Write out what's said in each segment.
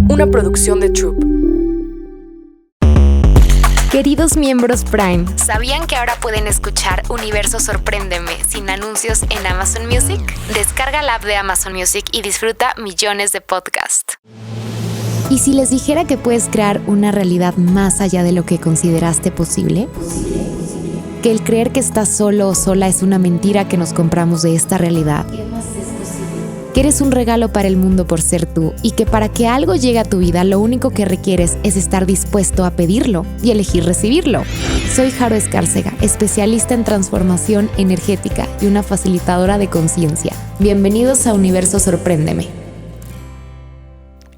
una producción de Troop. Queridos miembros Prime, ¿sabían que ahora pueden escuchar Universo Sorpréndeme sin anuncios en Amazon Music? Descarga la app de Amazon Music y disfruta millones de podcasts. ¿Y si les dijera que puedes crear una realidad más allá de lo que consideraste posible? Que el creer que estás solo o sola es una mentira que nos compramos de esta realidad. Que eres un regalo para el mundo por ser tú y que para que algo llegue a tu vida lo único que requieres es estar dispuesto a pedirlo y elegir recibirlo. Soy Jaro Escárcega, especialista en transformación energética y una facilitadora de conciencia. Bienvenidos a Universo Sorpréndeme.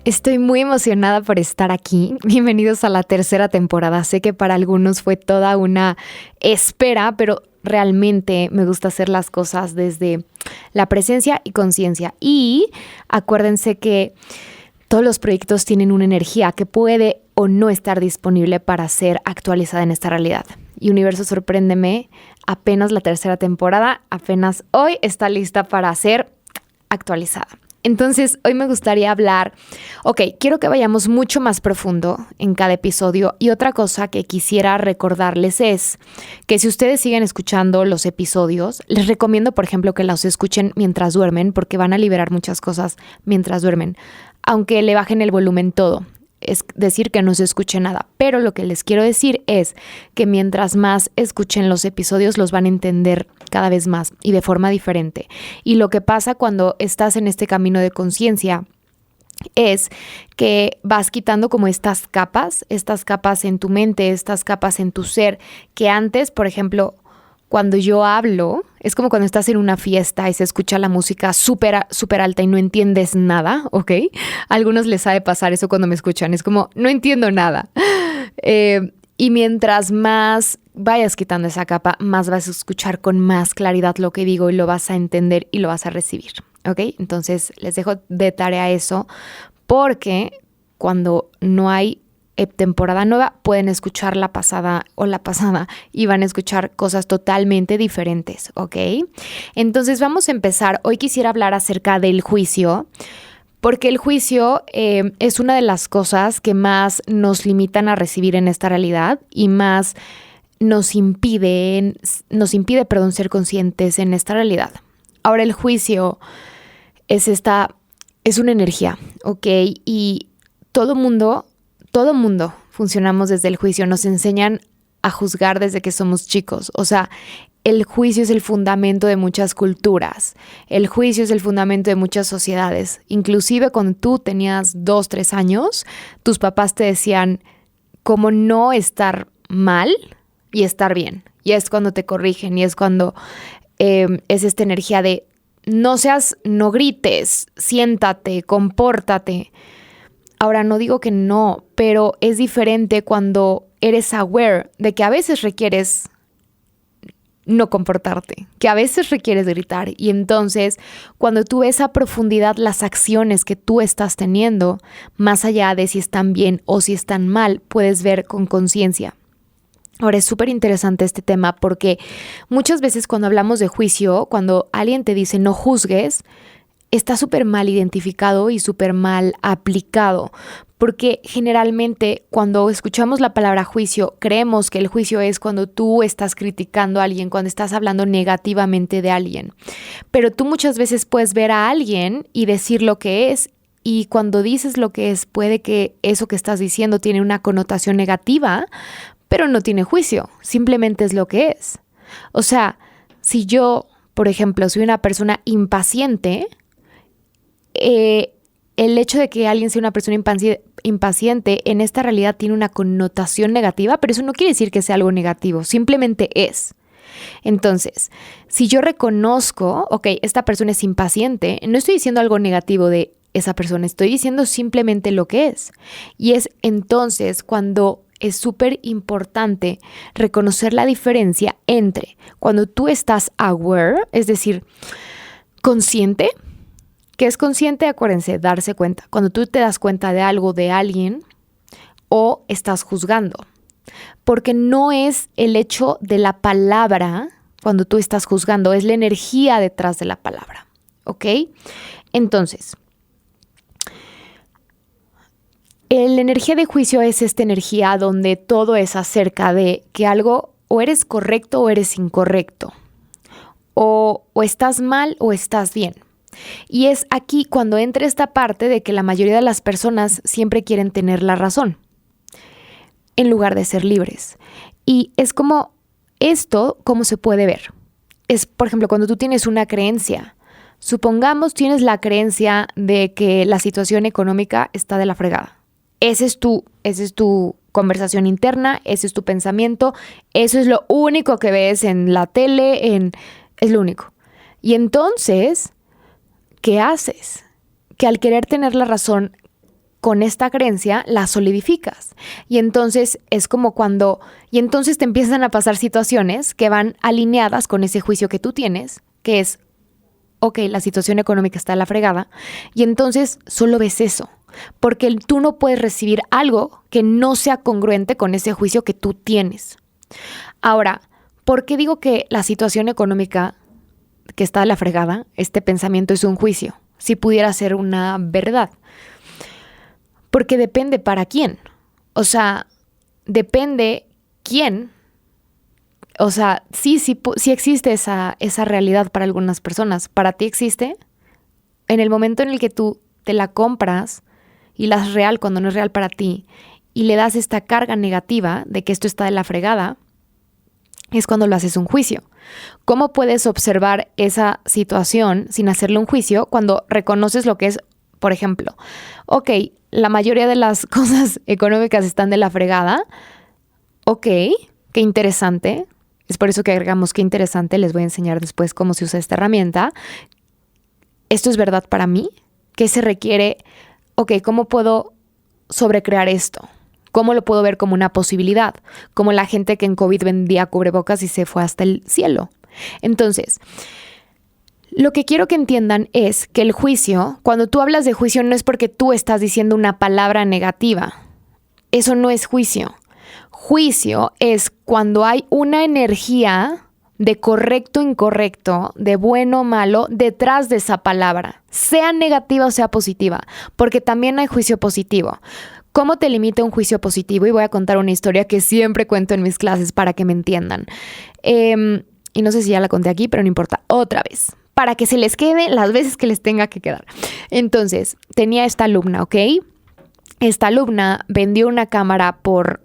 Estoy muy emocionada por estar aquí. Bienvenidos a la tercera temporada. Sé que para algunos fue toda una espera, pero realmente me gusta hacer las cosas desde la presencia y conciencia. Y acuérdense que todos los proyectos tienen una energía que puede o no estar disponible para ser actualizada en esta realidad. Y Universo Sorpréndeme, apenas la tercera temporada, apenas hoy está lista para ser actualizada. Entonces, hoy me gustaría hablar, quiero que vayamos mucho más profundo en cada episodio y otra cosa que quisiera recordarles es que si ustedes siguen escuchando los episodios, les recomiendo, por ejemplo, que los escuchen mientras duermen porque van a liberar muchas cosas mientras duermen, aunque le bajen el volumen todo. Es decir, que no se escuche nada. Pero lo que les quiero decir es que mientras más escuchen los episodios, los van a entender cada vez más y de forma diferente. Y lo que pasa cuando estás en este camino de conciencia es que vas quitando como estas capas en tu mente, estas capas en tu ser, que antes, por ejemplo, cuando yo hablo, es como cuando estás en una fiesta y se escucha la música súper alta y no entiendes nada, ¿ok? A algunos les ha de pasar eso cuando me escuchan, es como, no entiendo nada. Y mientras más vayas quitando esa capa, más vas a escuchar con más claridad lo que digo y lo vas a entender y lo vas a recibir, ¿ok? Entonces, les dejo de tarea eso porque cuando no hay temporada nueva, pueden escuchar la pasada y van a escuchar cosas totalmente diferentes, ¿ok? Entonces vamos a empezar. Hoy quisiera hablar acerca del juicio, porque el juicio es una de las cosas que más nos limitan a recibir en esta realidad y más nos impide ser conscientes en esta realidad. Ahora el juicio es una energía, ¿ok? Y todo mundo funcionamos desde el juicio. Nos enseñan a juzgar desde que somos chicos. O sea, el juicio es el fundamento de muchas culturas. El juicio es el fundamento de muchas sociedades. Inclusive cuando tú tenías 2, 3 años, tus papás te decían cómo no estar mal y estar bien. Y es cuando te corrigen y es cuando es esta energía de no grites, siéntate, compórtate. Ahora, no digo que no, pero es diferente cuando eres aware de que a veces requieres no comportarte, que a veces requieres gritar. Y entonces, cuando tú ves a profundidad las acciones que tú estás teniendo, más allá de si están bien o si están mal, puedes ver con conciencia. Ahora, es súper interesante este tema porque muchas veces cuando hablamos de juicio, cuando alguien te dice no juzgues, está súper mal identificado y súper mal aplicado, porque generalmente cuando escuchamos la palabra juicio, creemos que el juicio es cuando tú estás criticando a alguien, cuando estás hablando negativamente de alguien. Pero tú muchas veces puedes ver a alguien y decir lo que es, y cuando dices lo que es, puede que eso que estás diciendo tiene una connotación negativa, pero no tiene juicio, simplemente es lo que es. O sea, si yo, por ejemplo, soy una persona impaciente, el hecho de que alguien sea una persona impaciente en esta realidad tiene una connotación negativa, pero eso no quiere decir que sea algo negativo, simplemente es. Entonces, si yo reconozco, esta persona es impaciente, no estoy diciendo algo negativo de esa persona, estoy diciendo simplemente lo que es. Y es entonces cuando es súper importante reconocer la diferencia entre cuando tú estás aware, es decir, consciente. ¿Qué es consciente? Acuérdense, darse cuenta. Cuando tú te das cuenta de algo, de alguien, o estás juzgando. Porque no es el hecho de la palabra cuando tú estás juzgando, es la energía detrás de la palabra. ¿Ok? Entonces, La energía de juicio es esta energía donde todo es acerca de que algo o eres correcto o eres incorrecto, o estás mal o estás bien. Y es aquí cuando entra esta parte de que la mayoría de las personas siempre quieren tener la razón, en lugar de ser libres. Y es como esto, ¿cómo se puede ver? Es, por ejemplo, cuando tú tienes una creencia. Supongamos tienes la creencia de que la situación económica está de la fregada. Ese es tu conversación interna, ese es tu pensamiento, eso es lo único que ves en la tele, es lo único. Y entonces, ¿qué haces? Que al querer tener la razón con esta creencia, la solidificas. Y entonces es como y entonces te empiezan a pasar situaciones que van alineadas con ese juicio que tú tienes, que es, ok, la situación económica está a la fregada, y entonces solo ves eso, porque tú no puedes recibir algo que no sea congruente con ese juicio que tú tienes. Ahora, ¿por qué digo que la situación económica que está a la fregada, este pensamiento es un juicio, si pudiera ser una verdad? Porque depende para quién. O sea, depende quién. O sea, sí existe esa realidad para algunas personas. Para ti existe. En el momento en el que tú te la compras y la es real cuando no es real para ti y le das esta carga negativa de que esto está de la fregada, es cuando lo haces un juicio. ¿Cómo puedes observar esa situación sin hacerle un juicio cuando reconoces lo que es, por ejemplo, ok, la mayoría de las cosas económicas están de la fregada? Ok, qué interesante. Es por eso que agregamos qué interesante. Les voy a enseñar después cómo se usa esta herramienta. ¿Esto es verdad para mí? ¿Qué se requiere? Ok, ¿cómo puedo sobrecrear esto? ¿Cómo lo puedo ver como una posibilidad? Como la gente que en COVID vendía cubrebocas y se fue hasta el cielo. Entonces, lo que quiero que entiendan es que el juicio, cuando tú hablas de juicio, no es porque tú estás diciendo una palabra negativa. Eso no es juicio. Juicio es cuando hay una energía de correcto o incorrecto, de bueno o malo, detrás de esa palabra, sea negativa o sea positiva, porque también hay juicio positivo. ¿Cómo te limita un juicio positivo? Y voy a contar una historia que siempre cuento en mis clases para que me entiendan. Y no sé si ya la conté aquí, pero no importa. Otra vez, para que se les quede las veces que les tenga que quedar. Entonces, tenía esta alumna, ¿ok? Esta alumna vendió una cámara por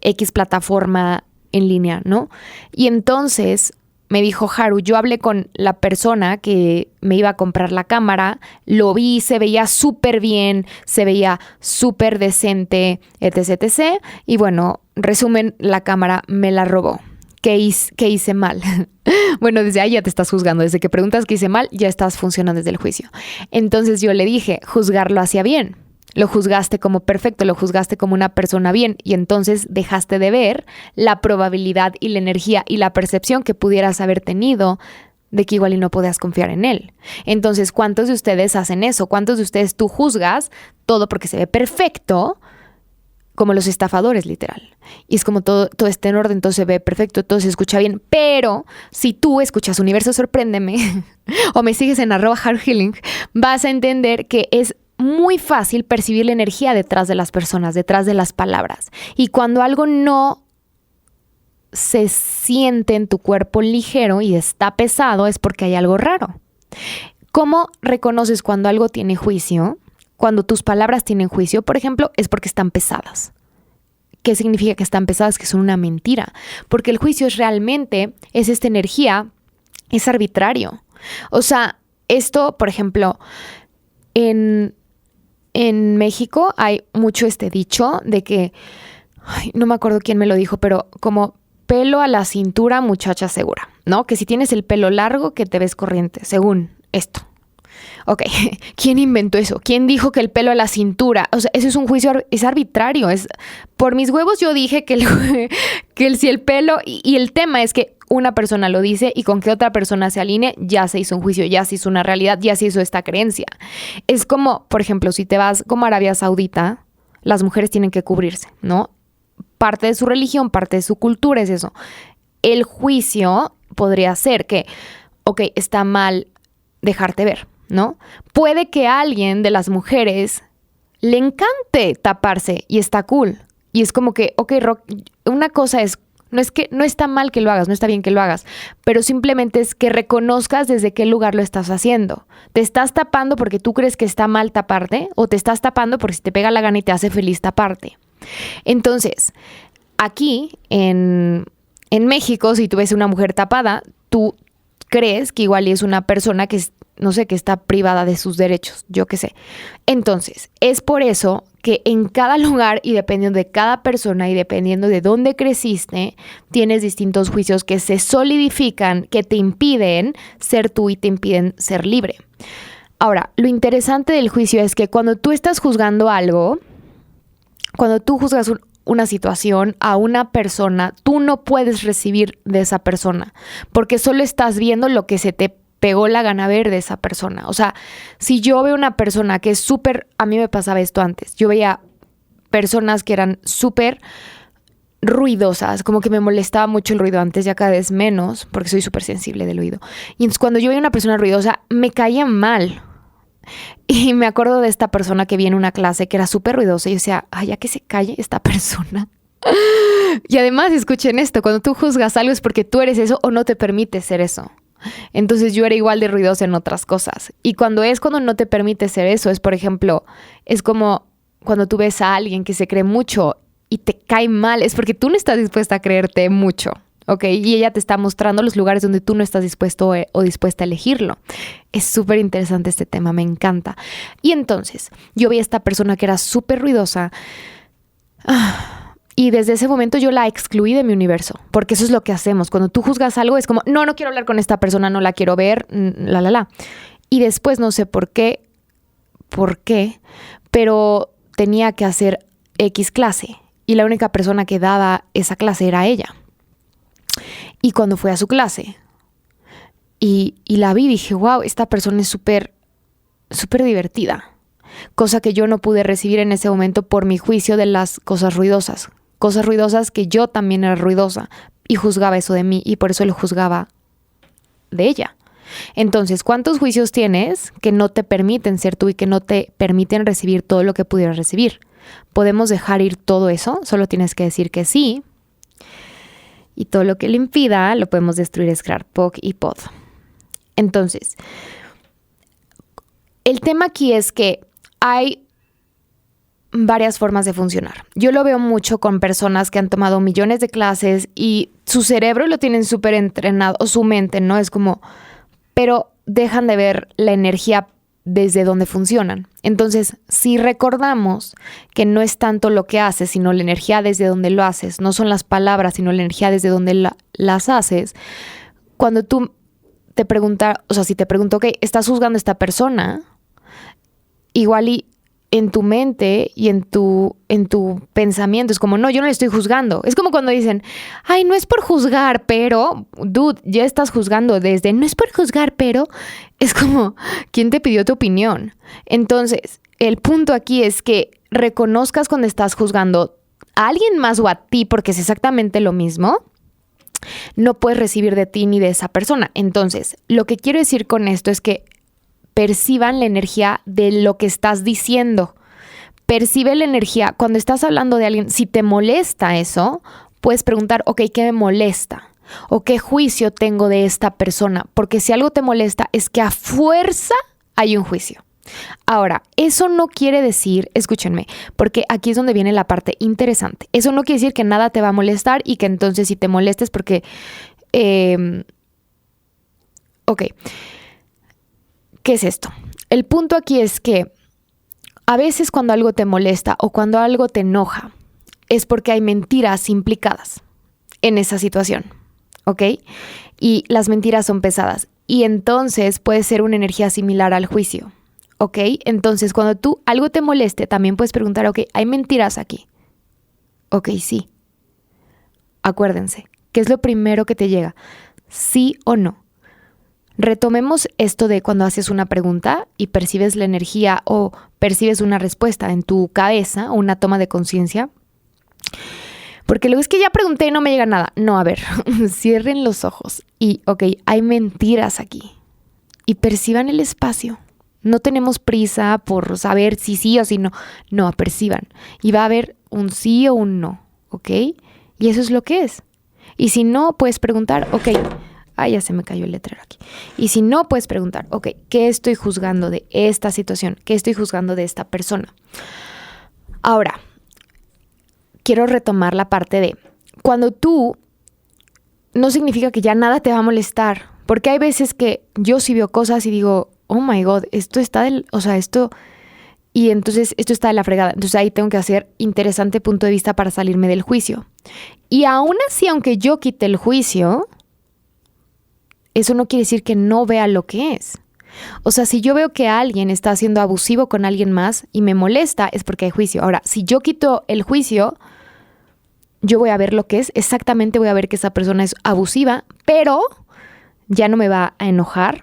X plataforma en línea, ¿no? Y entonces me dijo, Haru, yo hablé con la persona que me iba a comprar la cámara, lo vi, se veía súper bien, se veía súper decente, etc, etc. Y bueno, resumen, la cámara me la robó. ¿Qué hice mal? Bueno, desde ahí ya te estás juzgando. Desde que preguntas qué hice mal, ya estás funcionando desde el juicio. Entonces yo le dije, juzgarlo hacia bien. Lo juzgaste como perfecto, lo juzgaste como una persona bien y entonces dejaste de ver la probabilidad y la energía y la percepción que pudieras haber tenido de que igual y no podías confiar en él. Entonces, ¿cuántos de ustedes hacen eso? ¿Cuántos de ustedes tú juzgas todo porque se ve perfecto? Como los estafadores, literal. Y es como todo está en orden, todo se ve perfecto, todo se escucha bien. Pero si tú escuchas Universo Sorpréndeme o me sigues en @HaruHealing, vas a entender que es muy fácil percibir la energía detrás de las personas, detrás de las palabras. Y cuando algo no se siente en tu cuerpo ligero y está pesado, es porque hay algo raro. ¿Cómo reconoces cuando algo tiene juicio? Cuando tus palabras tienen juicio, por ejemplo, es porque están pesadas. ¿Qué significa que están pesadas? Que son una mentira. Porque el juicio es esta energía, es arbitrario. O sea, esto, por ejemplo, en México hay mucho este dicho de que, no me acuerdo quién me lo dijo, pero como pelo a la cintura, muchacha segura, ¿no? Que si tienes el pelo largo, que te ves corriente, según esto. Ok, ¿quién inventó eso? ¿Quién dijo que el pelo a la cintura? O sea, eso es un juicio, es arbitrario. Por mis huevos yo dije si el pelo... Y el tema es que una persona lo dice y con que otra persona se alinee, ya se hizo un juicio, ya se hizo una realidad, ya se hizo esta creencia. Es como, por ejemplo, si te vas como a Arabia Saudita, las mujeres tienen que cubrirse, ¿no? Parte de su religión, parte de su cultura es eso. El juicio podría ser que, ok, está mal dejarte ver, ¿no? Puede que alguien de las mujeres le encante taparse y está cool. Y es como que, ok, una cosa es, no está mal que lo hagas, no está bien que lo hagas, pero simplemente es que reconozcas desde qué lugar lo estás haciendo. ¿Te estás tapando porque tú crees que está mal taparte? ¿O te estás tapando porque si te pega la gana y te hace feliz taparte? Entonces, aquí en México, si tú ves a una mujer tapada, tú crees que igual es una persona que, no sé, que está privada de sus derechos, yo qué sé. Entonces, es por eso que en cada lugar y dependiendo de cada persona y dependiendo de dónde creciste, tienes distintos juicios que se solidifican, que te impiden ser tú y te impiden ser libre. Ahora, lo interesante del juicio es que cuando tú estás juzgando algo, cuando tú juzgas una situación a una persona, tú no puedes recibir de esa persona, porque solo estás viendo lo que se te pegó la gana ver de esa persona. O sea, si yo veo una persona que es súper, a mí me pasaba esto antes, yo veía personas que eran súper ruidosas, como que me molestaba mucho el ruido antes, ya cada vez menos, porque soy súper sensible del oído. Y entonces cuando yo veía una persona ruidosa, me caía mal. Y me acuerdo de esta persona que vi en una clase que era súper ruidosa y yo decía, ay, ya que se calle esta persona. Y además, escuchen esto, cuando tú juzgas algo es porque tú eres eso o no te permites ser eso. Entonces yo era igual de ruidosa en otras cosas. Y cuando no te permite ser eso, es por ejemplo, es como cuando tú ves a alguien que se cree mucho y te cae mal, es porque tú no estás dispuesta a creerte mucho, ¿ok? Y ella te está mostrando los lugares donde tú no estás dispuesto o dispuesta a elegirlo. Es súper interesante este tema, me encanta. Y entonces yo vi a esta persona que era súper ruidosa. Y desde ese momento yo la excluí de mi universo, porque eso es lo que hacemos. Cuando tú juzgas algo es como, no quiero hablar con esta persona, no la quiero ver, Y después no sé por qué, pero tenía que hacer X clase y la única persona que daba esa clase era ella. Y cuando fui a su clase y la vi, dije, wow, esta persona es súper, súper divertida. Cosa que yo no pude recibir en ese momento por mi juicio de las cosas ruidosas. Cosas ruidosas que yo también era ruidosa y juzgaba eso de mí y por eso lo juzgaba de ella. Entonces, ¿cuántos juicios tienes que no te permiten ser tú y que no te permiten recibir todo lo que pudieras recibir? ¿Podemos dejar ir todo eso? Solo tienes que decir que sí. Y todo lo que le impida lo podemos destruir, es crear POC y POD. Entonces, el tema aquí es que hay varias formas de funcionar. Yo lo veo mucho con personas que han tomado millones de clases y su cerebro lo tienen súper entrenado, o su mente, ¿no? Es como, pero dejan de ver la energía desde donde funcionan. Entonces, si recordamos que no es tanto lo que haces, sino la energía desde donde lo haces, no son las palabras, sino la energía desde donde las haces, cuando tú te preguntas, o sea, si te pregunto, ok, ¿estás juzgando a esta persona? Igual y en tu mente y en tu pensamiento es como, no, yo no le estoy juzgando. Es como cuando dicen, ay, no es por juzgar, pero, dude, ya estás juzgando desde, no es por juzgar, pero, es como, ¿quién te pidió tu opinión? Entonces, el punto aquí es que reconozcas cuando estás juzgando a alguien más o a ti, porque es exactamente lo mismo, no puedes recibir de ti ni de esa persona. Entonces, lo que quiero decir con esto es que perciban la energía de lo que estás diciendo. Percibe la energía. Cuando estás hablando de alguien, si te molesta eso, puedes preguntar, ok, ¿qué me molesta? ¿O qué juicio tengo de esta persona? Porque si algo te molesta, es que a fuerza hay un juicio. Ahora, eso no quiere decir, escúchenme, porque aquí es donde viene la parte interesante. Eso no quiere decir que nada te va a molestar y que entonces si te molestes porque... ok. ¿Qué es esto? El punto aquí es que a veces cuando algo te molesta o cuando algo te enoja es porque hay mentiras implicadas en esa situación, ¿ok? Y las mentiras son pesadas y entonces puede ser una energía similar al juicio, ¿ok? Entonces cuando algo te moleste también puedes preguntar, ok, ¿hay mentiras aquí? Ok, sí. Acuérdense, ¿qué es lo primero que te llega? ¿Sí o no? Retomemos esto de cuando haces una pregunta y percibes la energía o percibes una respuesta en tu cabeza o una toma de conciencia. Porque luego es que ya pregunté y no me llega nada. No, a ver, cierren los ojos y, ok, hay mentiras aquí. Y perciban el espacio. No tenemos prisa por saber si sí o si no. No, perciban. Y va a haber un sí o un no, ¿ok? Y eso es lo que es. Y si no, puedes preguntar, ok, ya se me cayó el letrero aquí. Y si no, puedes preguntar, ok, ¿qué estoy juzgando de esta situación? ¿Qué estoy juzgando de esta persona? Ahora, quiero retomar la parte de cuando tú, no significa que ya nada te va a molestar, porque hay veces que yo sí veo cosas y digo, oh my God, esto está y entonces esto está de la fregada. Entonces ahí tengo que hacer interesante punto de vista para salirme del juicio. Y aún así, aunque yo quite el juicio, eso no quiere decir que no vea lo que es. O sea, si yo veo que alguien está siendo abusivo con alguien más y me molesta, es porque hay juicio. Ahora, si yo quito el juicio, yo voy a ver lo que es. Exactamente voy a ver que esa persona es abusiva, pero ya no me va a enojar,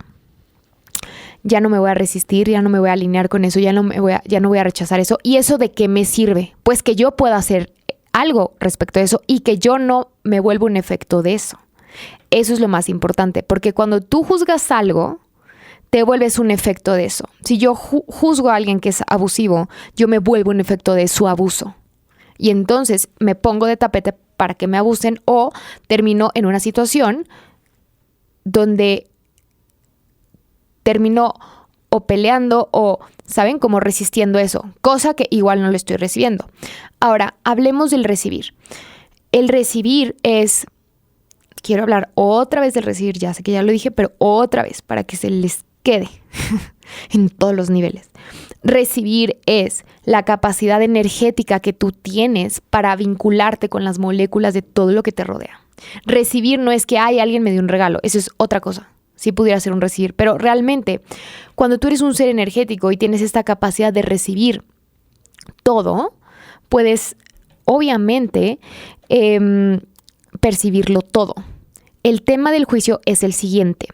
ya no me voy a resistir, ya no me voy a alinear con eso, ya no voy a rechazar eso. ¿Y eso de qué me sirve? Pues que yo pueda hacer algo respecto a eso y que yo no me vuelva un efecto de eso. Eso es lo más importante, porque cuando tú juzgas algo, te vuelves un efecto de eso. Si yo juzgo a alguien que es abusivo, yo me vuelvo un efecto de su abuso. Y entonces me pongo de tapete para que me abusen o termino en una situación donde termino o peleando o, ¿saben? Como resistiendo eso. Cosa que igual no lo estoy recibiendo. Ahora, hablemos del recibir. El recibir es... Quiero hablar otra vez del recibir, ya sé que ya lo dije, pero otra vez para que se les quede en todos los niveles. Recibir es la capacidad energética que tú tienes para vincularte con las moléculas de todo lo que te rodea. Recibir no es que alguien me dio un regalo, eso es otra cosa. Sí pudiera ser un recibir, pero realmente cuando tú eres un ser energético y tienes esta capacidad de recibir todo, puedes obviamente percibirlo todo. El tema del juicio es el siguiente.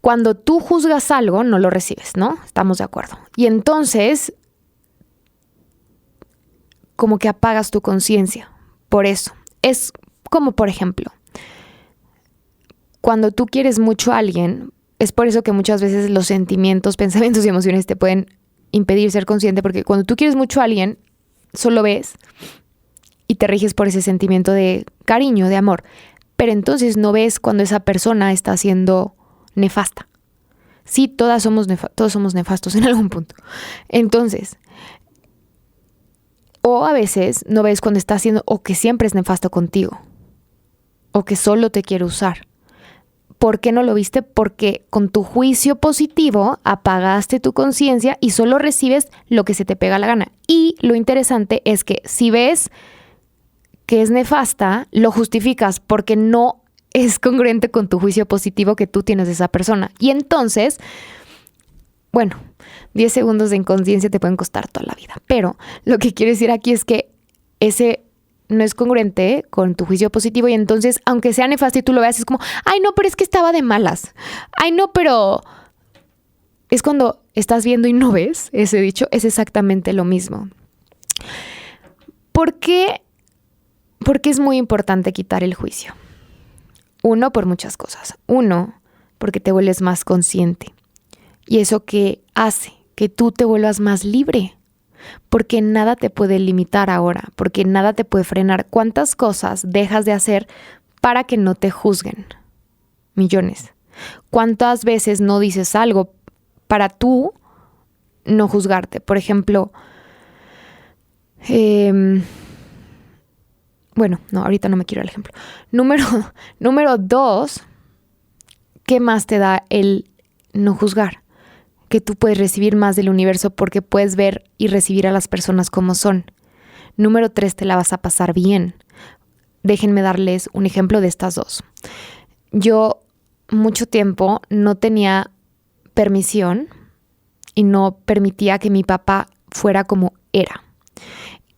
Cuando tú juzgas algo, no lo recibes, ¿no? Estamos de acuerdo. Y entonces, como que apagas tu conciencia. Por eso. Es como, por ejemplo, cuando tú quieres mucho a alguien, es por eso que muchas veces los sentimientos, pensamientos y emociones te pueden impedir ser consciente, porque cuando tú quieres mucho a alguien, solo ves y te riges por ese sentimiento de cariño, de amor. Pero entonces no ves cuando esa persona está siendo nefasta. Sí, todos somos nefastos en algún punto. Entonces, o a veces no ves cuando está haciendo, o que siempre es nefasto contigo, o que solo te quiere usar. ¿Por qué no lo viste? Porque con tu juicio positivo apagaste tu conciencia y solo recibes lo que se te pega la gana. Y lo interesante es que si ves que es nefasta, lo justificas porque no es congruente con tu juicio positivo que tú tienes de esa persona. Y entonces, 10 segundos de inconsciencia te pueden costar toda la vida. Pero lo que quiero decir aquí es que ese no es congruente con tu juicio positivo y entonces, aunque sea nefasto y tú lo veas, es como, ay, no, pero es que estaba de malas. Ay, no, pero... Es cuando estás viendo y no ves ese dicho, es exactamente lo mismo. ¿Por qué? Porque es muy importante quitar el juicio. Uno, por muchas cosas. Uno, porque te vuelves más consciente. Y eso que hace que tú te vuelvas más libre. Porque nada te puede limitar ahora. Porque nada te puede frenar. ¿Cuántas cosas dejas de hacer para que no te juzguen? Millones. ¿Cuántas veces no dices algo para tú no juzgarte? Por ejemplo, ahorita no me quiero el ejemplo. Número 2, ¿qué más te da el no juzgar? Que tú puedes recibir más del universo porque puedes ver y recibir a las personas como son. Número 3, te la vas a pasar bien. Déjenme darles un ejemplo de estas dos. Yo mucho tiempo no tenía permisión y no permitía que mi papá fuera como era.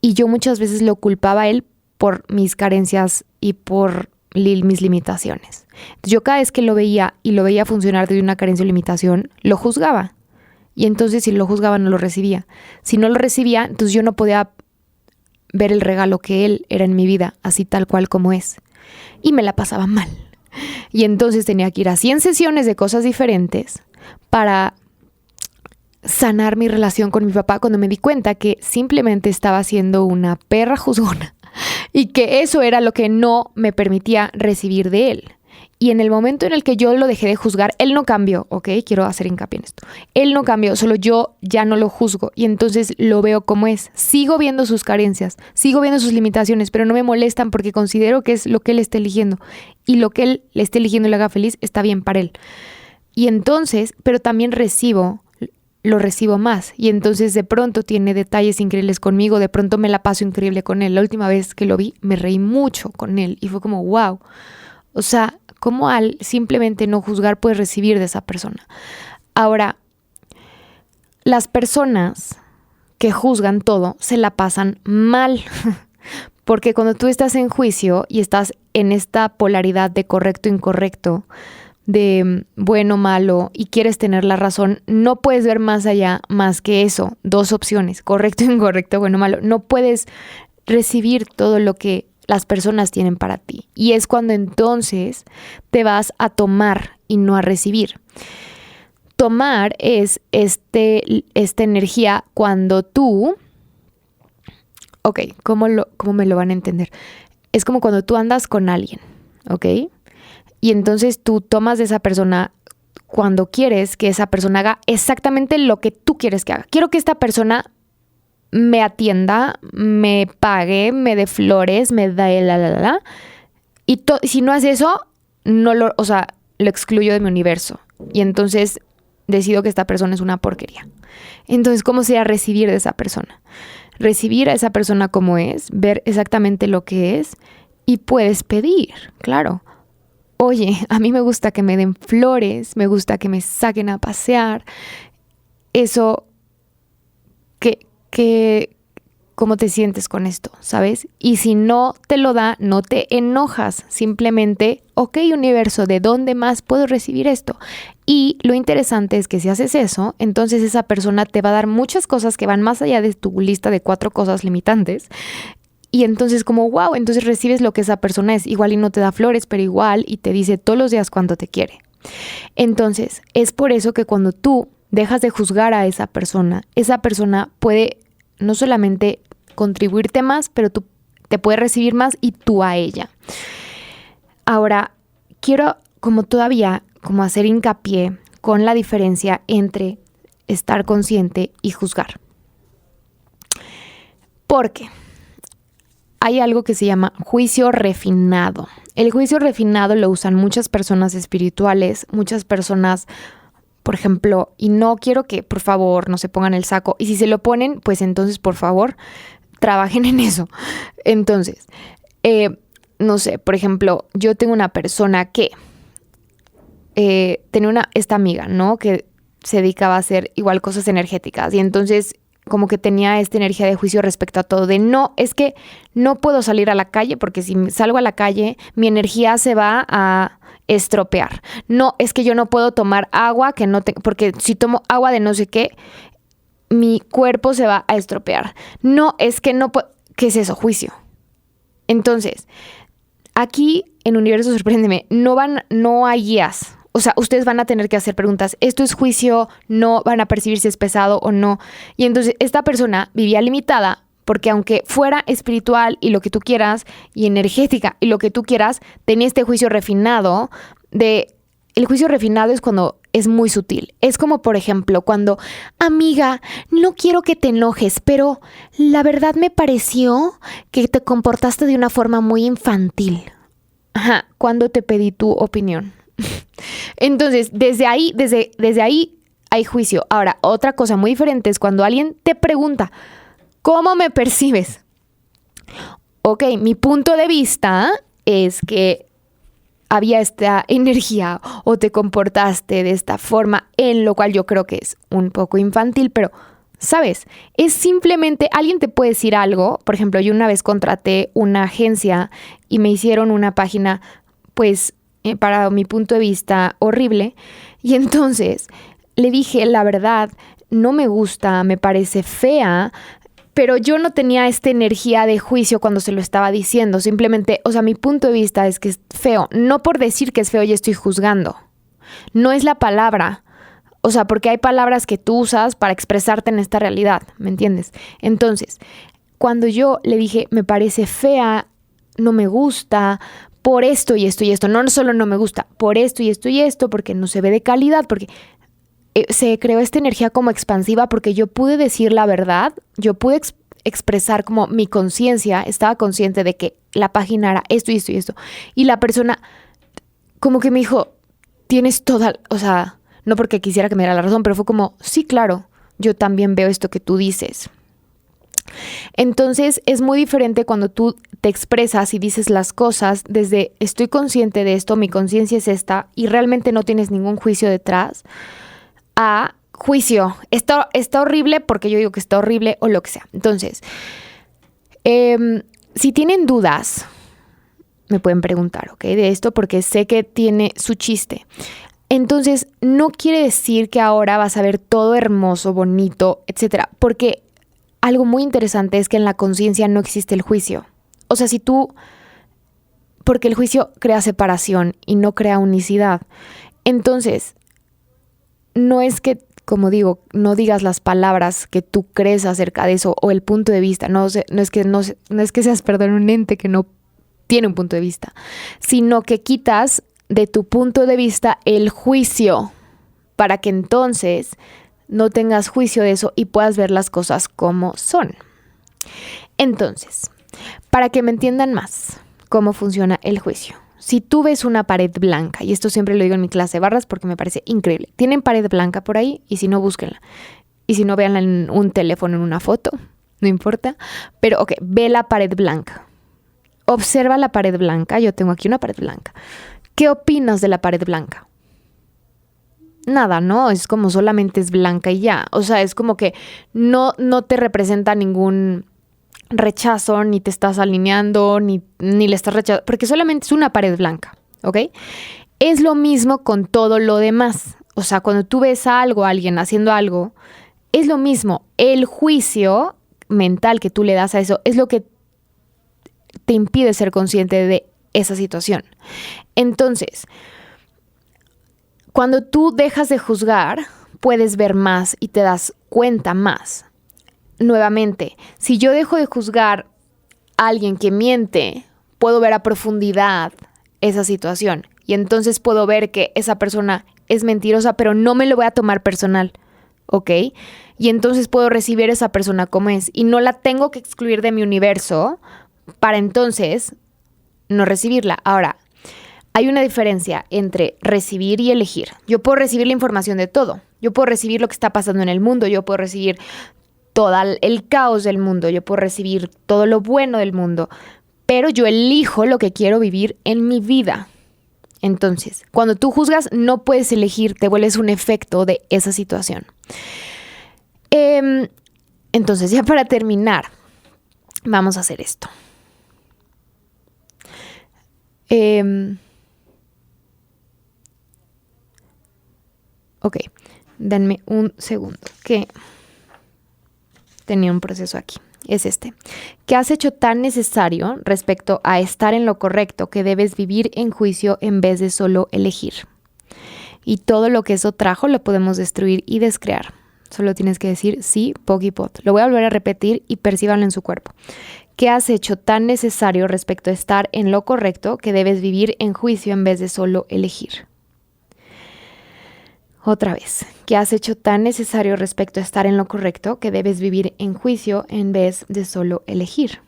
Y yo muchas veces lo culpaba a él por mis carencias y por mis limitaciones. Entonces yo cada vez que lo veía y lo veía funcionar desde una carencia o limitación, lo juzgaba. Y entonces si lo juzgaba no lo recibía. Si no lo recibía, entonces yo no podía ver el regalo que él era en mi vida, así tal cual como es. Y me la pasaba mal. Y entonces tenía que ir a 100 sesiones de cosas diferentes para sanar mi relación con mi papá cuando me di cuenta que simplemente estaba siendo una perra juzgona y que eso era lo que no me permitía recibir de él. Y en el momento en el que yo lo dejé de juzgar, él no cambió, ¿ok? Quiero hacer hincapié en esto. Él no cambió, solo yo ya no lo juzgo y entonces lo veo como es. Sigo viendo sus carencias, sigo viendo sus limitaciones, pero no me molestan porque considero que es lo que él está eligiendo. Y lo que él le esté eligiendo y le haga feliz está bien para él. Y entonces, pero también lo recibo más. Y entonces de pronto tiene detalles increíbles conmigo, de pronto me la paso increíble con él. La última vez que lo vi, me reí mucho con él y fue como, wow. O sea, cómo al simplemente no juzgar puedes recibir de esa persona. Ahora, las personas que juzgan todo se la pasan mal. Porque cuando tú estás en juicio y estás en esta polaridad de correcto, incorrecto, de bueno, malo y quieres tener la razón, no puedes ver más allá más que eso. Dos opciones, correcto, incorrecto, bueno, malo. No puedes recibir todo lo que las personas tienen para ti. Y es cuando entonces te vas a tomar y no a recibir. Tomar es esta energía cuando tú... Ok, ¿cómo me lo van a entender? Es como cuando tú andas con alguien, ¿ok? Y entonces tú tomas de esa persona cuando quieres que esa persona haga exactamente lo que tú quieres que haga. Quiero que esta persona me atienda, me pague, me dé flores, me da y si no hace eso, lo excluyo de mi universo. Y entonces decido que esta persona es una porquería. Entonces, ¿cómo sería recibir de esa persona? Recibir a esa persona como es, ver exactamente lo que es y puedes pedir, claro. Oye, a mí me gusta que me den flores, me gusta que me saquen a pasear. Eso ¿cómo te sientes con esto? ¿Sabes? Y si no te lo da, no te enojas. Simplemente, ok, universo, ¿de dónde más puedo recibir esto? Y lo interesante es que si haces eso, entonces esa persona te va a dar muchas cosas que van más allá de tu lista de 4 cosas limitantes. Y entonces como, wow, entonces recibes lo que esa persona es. Igual y no te da flores, pero igual y te dice todos los días cuánto te quiere. Entonces, es por eso que cuando tú dejas de juzgar a esa persona puede no solamente contribuirte más, pero tú te puede recibir más y tú a ella. Ahora, quiero todavía hacer hincapié con la diferencia entre estar consciente y juzgar. Porque hay algo que se llama juicio refinado. El juicio refinado lo usan muchas personas espirituales, muchas personas, por ejemplo, y no quiero que por favor no se pongan el saco, y si se lo ponen, pues entonces por favor trabajen en eso. Entonces, no sé, por ejemplo, yo tengo una persona que tenía esta amiga, ¿no? Que se dedicaba a hacer igual cosas energéticas y entonces como que tenía esta energía de juicio respecto a todo, de no, es que no puedo salir a la calle porque si salgo a la calle mi energía se va a estropear. No, es que yo no puedo tomar agua porque si tomo agua de no sé qué, mi cuerpo se va a estropear. No, es que no puedo. ¿Qué es eso? Juicio. Entonces, aquí en Universo Sorpréndeme no hay guías. O sea, ustedes van a tener que hacer preguntas. ¿Esto es juicio? ¿No? ¿Van a percibir si es pesado o no? Y entonces esta persona vivía limitada porque aunque fuera espiritual y lo que tú quieras y energética y lo que tú quieras, tenía este juicio refinado el juicio refinado es cuando es muy sutil. Es como, por ejemplo, cuando, amiga, no quiero que te enojes, pero la verdad me pareció que te comportaste de una forma muy infantil. Ajá, cuando te pedí tu opinión. Entonces, desde ahí hay juicio. Ahora, otra cosa muy diferente es cuando alguien te pregunta, ¿cómo me percibes? Ok, mi punto de vista es que había esta energía o te comportaste de esta forma, en lo cual yo creo que es un poco infantil, pero, ¿sabes? Es simplemente, alguien te puede decir algo. Por ejemplo, yo una vez contraté una agencia y me hicieron una página, pues, para mi punto de vista, horrible. Y entonces le dije, la verdad, no me gusta, me parece fea, pero yo no tenía esta energía de juicio cuando se lo estaba diciendo. Simplemente, o sea, mi punto de vista es que es feo. No por decir que es feo ya estoy juzgando. No es la palabra. O sea, porque hay palabras que tú usas para expresarte en esta realidad, ¿me entiendes? Entonces, cuando yo le dije, me parece fea, no me gusta, por esto y esto y esto, no solo no me gusta, por esto y esto, porque no se ve de calidad, porque se creó esta energía como expansiva, porque yo pude decir la verdad, yo pude expresar como mi conciencia, estaba consciente de que la página era esto y esto y esto, y la persona como que me dijo, tienes toda, o sea, no porque quisiera que me diera la razón, pero fue como, sí, claro, yo también veo esto que tú dices. Entonces es muy diferente cuando tú te expresas y dices las cosas desde estoy consciente de esto, mi conciencia es esta y realmente no tienes ningún juicio detrás, a juicio, está horrible porque yo digo que está horrible o lo que sea. Entonces, si tienen dudas, me pueden preguntar, ¿ok? De esto porque sé que tiene su chiste. Entonces, no quiere decir que ahora vas a ver todo hermoso, bonito, etcétera, porque algo muy interesante es que en la conciencia no existe el juicio. O sea, porque el juicio crea separación y no crea unicidad. Entonces, no es que, como digo, no digas las palabras que tú crees acerca de eso o el punto de vista. No es que seas, un ente que no tiene un punto de vista, sino que quitas de tu punto de vista el juicio para que entonces no tengas juicio de eso y puedas ver las cosas como son. Entonces, para que me entiendan más cómo funciona el juicio. Si tú ves una pared blanca, y esto siempre lo digo en mi clase de barras porque me parece increíble. ¿Tienen pared blanca por ahí? Y si no, búsquenla. Y si no, véanla en un teléfono, en una foto. No importa. Pero, ok, ve la pared blanca. Observa la pared blanca. Yo tengo aquí una pared blanca. ¿Qué opinas de la pared blanca? Nada, ¿no? Es como solamente es blanca y ya. O sea, es como que no te representa ningún rechazo, ni te estás alineando, ni le estás rechazando, porque solamente es una pared blanca, ¿ok? Es lo mismo con todo lo demás. O sea, cuando tú ves a alguien haciendo algo, es lo mismo. El juicio mental que tú le das a eso es lo que te impide ser consciente de esa situación. Entonces, cuando tú dejas de juzgar, puedes ver más y te das cuenta más. Nuevamente, si yo dejo de juzgar a alguien que miente, puedo ver a profundidad esa situación. Y entonces puedo ver que esa persona es mentirosa, pero no me lo voy a tomar personal, ¿ok? Y entonces puedo recibir a esa persona como es. Y no la tengo que excluir de mi universo para entonces no recibirla. Ahora, hay una diferencia entre recibir y elegir. Yo puedo recibir la información de todo. Yo puedo recibir lo que está pasando en el mundo. Yo puedo recibir todo el caos del mundo. Yo puedo recibir todo lo bueno del mundo. Pero yo elijo lo que quiero vivir en mi vida. Entonces, cuando tú juzgas, no puedes elegir. Te vuelves un efecto de esa situación. Entonces, ya para terminar, vamos a hacer esto. Ok, denme un segundo, que tenía un proceso aquí. Es este. ¿Qué has hecho tan necesario respecto a estar en lo correcto que debes vivir en juicio en vez de solo elegir? Y todo lo que eso trajo lo podemos destruir y descrear. Solo tienes que decir sí, Pokipot. Lo voy a volver a repetir y percíbanlo en su cuerpo. ¿Qué has hecho tan necesario respecto a estar en lo correcto que debes vivir en juicio en vez de solo elegir? Otra vez, ¿qué has hecho tan necesario respecto a estar en lo correcto que debes vivir en juicio en vez de solo elegir?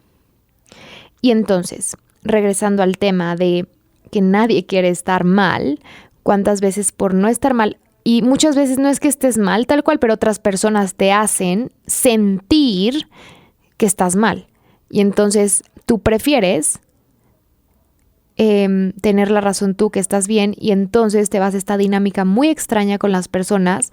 Y entonces, regresando al tema de que nadie quiere estar mal, ¿cuántas veces por no estar mal? Y muchas veces no es que estés mal tal cual, pero otras personas te hacen sentir que estás mal. Y entonces tú prefieres tener la razón tú, que estás bien, y entonces te vas a esta dinámica muy extraña con las personas,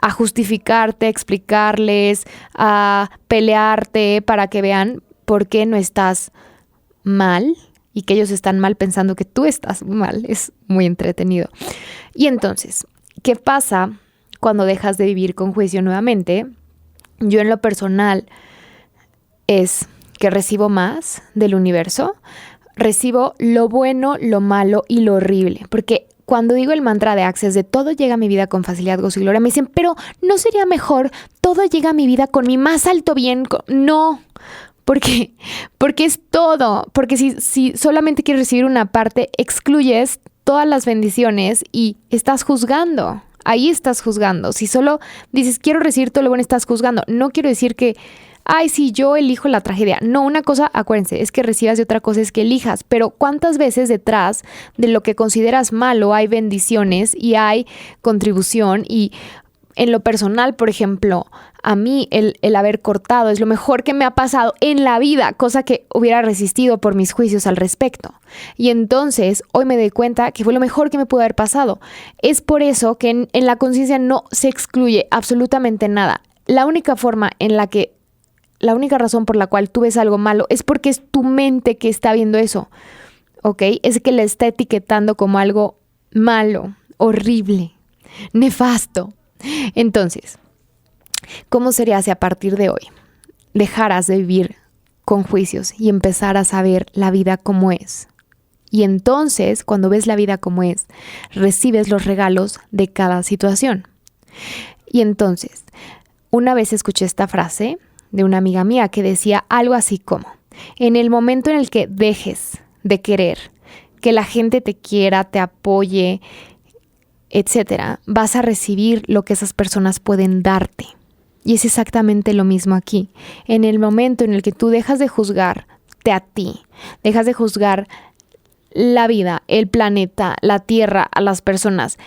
a justificarte, a explicarles, a pelearte para que vean por qué no estás mal y que ellos están mal pensando que tú estás mal. Es muy entretenido. Y entonces, ¿qué pasa cuando dejas de vivir con juicio nuevamente? Yo en lo personal es que recibo más del universo. Recibo lo bueno, lo malo y lo horrible, porque cuando digo el mantra de Access de todo llega a mi vida con facilidad, gozo y gloria, me dicen, pero ¿no sería mejor todo llega a mi vida con mi más alto bien? No, porque es todo. Porque si solamente quieres recibir una parte, excluyes todas las bendiciones y estás juzgando. Ahí estás juzgando. Si solo dices, quiero recibir todo lo bueno, estás juzgando. No quiero decir que, ay, sí, yo elijo la tragedia. No, una cosa, acuérdense, es que recibas y otra cosa es que elijas. Pero ¿cuántas veces detrás de lo que consideras malo hay bendiciones y hay contribución? Y en lo personal, por ejemplo, a mí el haber cortado es lo mejor que me ha pasado en la vida, cosa que hubiera resistido por mis juicios al respecto. Y entonces hoy me doy cuenta que fue lo mejor que me pudo haber pasado. Es por eso que en la conciencia no se excluye absolutamente nada. La única razón por la cual tú ves algo malo es porque es tu mente que está viendo eso, ¿ok? Es que le está etiquetando como algo malo, horrible, nefasto. Entonces, ¿cómo sería si a partir de hoy dejaras de vivir con juicios y empezaras a ver la vida como es? Y entonces, cuando ves la vida como es, recibes los regalos de cada situación. Y entonces, una vez escuché esta frase de una amiga mía que decía algo así como, en el momento en el que dejes de querer que la gente te quiera, te apoye, etcétera, vas a recibir lo que esas personas pueden darte. Y es exactamente lo mismo aquí. En el momento en el que tú dejas de juzgarte a ti, dejas de juzgar la vida, el planeta, la tierra, a las personas,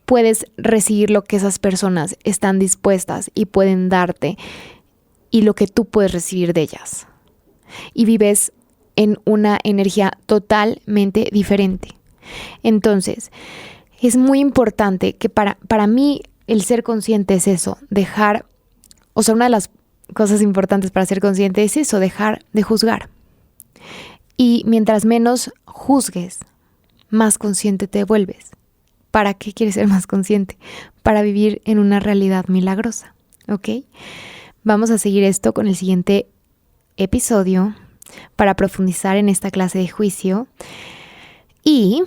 puedes recibir lo que esas personas están dispuestas y pueden darte y lo que tú puedes recibir de ellas. Y vives en una energía totalmente diferente. Entonces, es muy importante que para mí el ser consciente es eso, una de las cosas importantes para ser consciente es eso, dejar de juzgar. Y mientras menos juzgues, más consciente te vuelves. ¿Para qué quieres ser más consciente? Para vivir en una realidad milagrosa, ¿ok? Vamos a seguir esto con el siguiente episodio para profundizar en esta clase de juicio. Y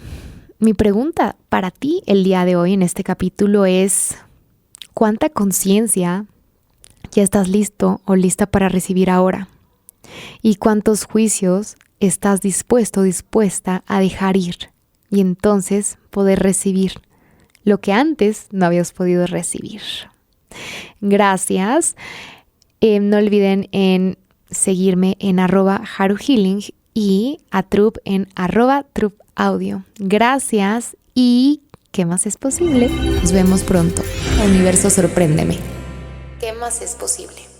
mi pregunta para ti el día de hoy en este capítulo es, ¿cuánta conciencia ya estás listo o lista para recibir ahora? ¿Y cuántos juicios estás dispuesto o dispuesta a dejar ir? Y entonces poder recibir lo que antes no habías podido recibir. Gracias. No olviden en seguirme en @haruhealing y a Trup en @trupaudio. Gracias y ¿qué más es posible? Nos vemos pronto. Universo, sorpréndeme. ¿Qué más es posible?